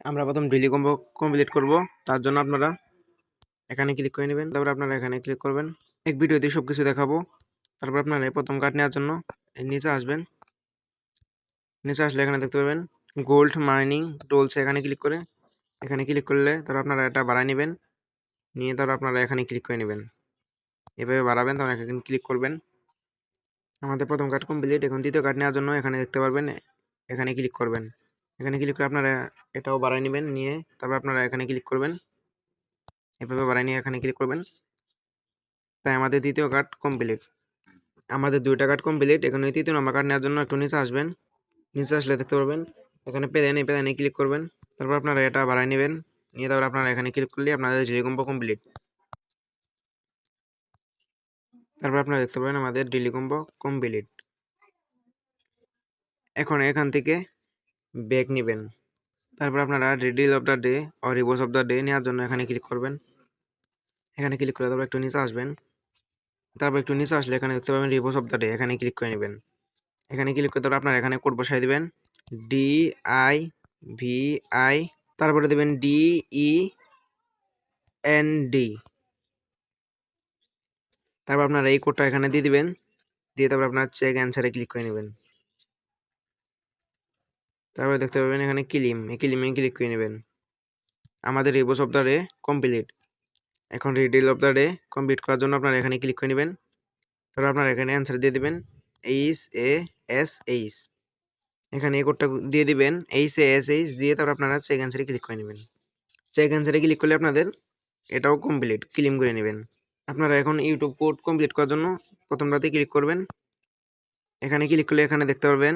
আমরা প্রথম daily combo complete করব। তার জন্য আপনারা এখানে ক্লিক করে নেবেন। তারপর আপনারা এখানে ক্লিক করবেন। এক ভিডিওতে সবকিছু দেখাবো। তারপর আপনারা এই প্রথম কার্ড নেওয়ার জন্য নিচে আসবেন। নিচে আসলে এখানে দেখতে পাবেন গোল্ড মাইনিং টুলস, এখানে ক্লিক করে তারপর আপনারা এটা বাড়ায় নেবেন। নিয়ে তারপর আপনারা এখানে ক্লিক করে নেবেন। এভাবে বাড়াবেন, তখন এখানে ক্লিক করবেন। আমাদের প্রথম কার্ড কমপ্লিট। এখন দ্বিতীয় কার্ড নেওয়ার জন্য এখানে দেখতে পারবেন, এখানে ক্লিক করবেন। এখানে ক্লিক করে আপনারা এটাও বাড়ায় নেবেন। নিয়ে তারপর আপনারা এখানে ক্লিক করবেন। এভাবে বাড়ায় নিয়ে এখানে ক্লিক করবেন। তাই আমাদের দ্বিতীয় কার্ড কমপ্লিট। আমাদের দুইটা কার্ড কমপ্লিট। এখানে তৃতীয় নম্বর কার্ড নেওয়ার জন্য একটু নিচে আসবেন। নিচে আসলে দেখতে পারবেন এখানে পেদেনে ক্লিক করবেন। তারপর আপনারা এটা বাড়ায় নেবেন। নিয়ে তারপর আপনারা এখানে ক্লিক করলে আপনাদের ডেইলি কম্বো কমপ্লিট। তারপর আপনারা দেখতে পাবেন আমাদের ডেইলি কম্বো কমপ্লিট। এখন এখান থেকে ব্যাক নেবেন। তারপর আপনারা riddle of the day or reverse of the day নেওয়ার জন্য এখানে ক্লিক করবেন। এখানে ক্লিক করে তারপর একটু নিচে আসবেন। তারপর একটু নিচে আসলে এখানে দেখতে পাবেন রিভোর্স অফ দ্য ডে, এখানে ক্লিক করে নেবেন। এখানে ক্লিক করে তারপর আপনারা এখানে কোড বসাই দিবেন DIVI, তারপরে দেবেন DEND। তারপর আপনারা এই কোডটা এখানে দিয়ে দিবেন। দিয়ে তারপর আপনার চেক অ্যান্সারে ক্লিক করে নেবেন। তারপরে দেখতে পাবেন এখানে ক্লিমে ক্লিক করে নেবেন। আমাদের রিভোর্স অফ দ্য ডে কমপ্লিট। এখন riddle of the day complete করার জন্য আপনারা এখানে ক্লিক করে নেবেন। তারপর আপনারা এখানে অ্যান্সার দিয়ে দিবেন HASH। এখানে এই কোডটা দিয়ে দিবেন HASH দিয়ে তারপর আপনারা চেক অ্যান্সারে ক্লিক করে নেবেন। চেক অ্যান্সারে ক্লিক করলে আপনাদের এটাও কমপ্লিট, ক্লেম করে নেবেন। আপনারা এখন ইউটিউব কোড কমপ্লিট করার জন্য প্রথমটাতে ক্লিক করবেন। এখানে ক্লিক করলে এখানে দেখতে পারবেন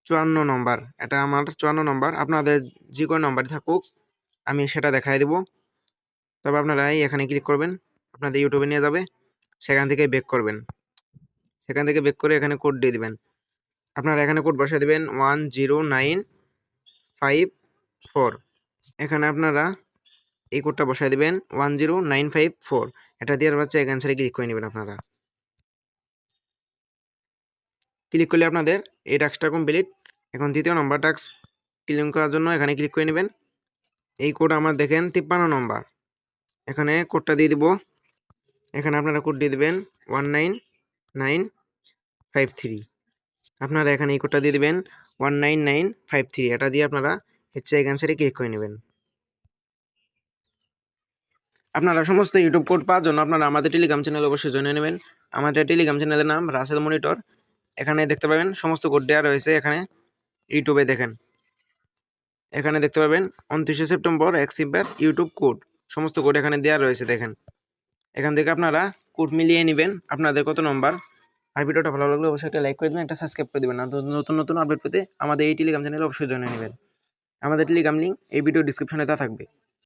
54 নম্বর। এটা আমার 54 নম্বর। আপনাদের যে কোনো নম্বরই থাকুক আমি সেটা দেখাই দেব। তবে আপনারা এখানে ক্লিক করবেন, আপনাদের ইউটিউবে নিয়ে যাবে। সেখান থেকে ব্যাক করবেন। সেখান থেকে ব্যাক করে এখানে কোড দিয়ে দিবেন। আপনারা এখানে কোড বসায় দিবেন 10954। এখানে আপনারা এই কোডটা বসায় দিবেন 10954। এটা দিয়ে আবার চেক অ্যান্সারে ক্লিক করে নেবেন। আপনারা ক্লিক করলে আপনাদের এই টাস্কটা কমপ্লিট। এখন দ্বিতীয় নম্বর টাস্ক ক্লেম করার জন্য এখানে ক্লিক করে নেবেন। এই কোড আমার দেখেন 53 নম্বর। এখানে কোডটা দিয়ে দিব। এখানে আপনারা কোড দিয়ে দিবেন 19953। আপনারা এখানে এই কোডটা দিয়ে দিবেন 19953। এটা দিয়ে আপনারা চেক অ্যান্সারে ক্লিক করে নেবেন। আপনারা সমস্ত ইউটিউব কোড পাওয়ার জন্য আপনারা আমাদের টেলিগ্রাম চ্যানেল অবশ্যই জয়েন নেবেন। আমাদের টেলিগ্রাম চ্যানেলের নাম রাসেল মনিটর। এখানে দেখতে পাবেন সমস্ত কোড দেওয়া রয়েছে। এখানে ইউটিউবে দেখেন, এখানে দেখতে পাবেন 29 সেপ্টেম্বর এক্সিম্পার ইউটিউব কোড, সমস্ত কোড এখানে দেওয়া রয়েছে। দেখেন এখান থেকে আপনারা কোড মিলিয়ে নেবেন আপনাদের কত নম্বর। আর ভিডিওটা ভালো লাগলে অবশ্যই একটা লাইক করে দেবেন, একটা সাবস্ক্রাইব করে দেবেন। আর নতুন নতুন আপডেট পেতে আমাদের এই টেলিগ্রাম চ্যানেলে অবশ্যই জয়েন নেবেন। আমাদের টেলিগ্রাম লিঙ্ক এই ভিডিও ডিসক্রিপশনে তা থাকবে।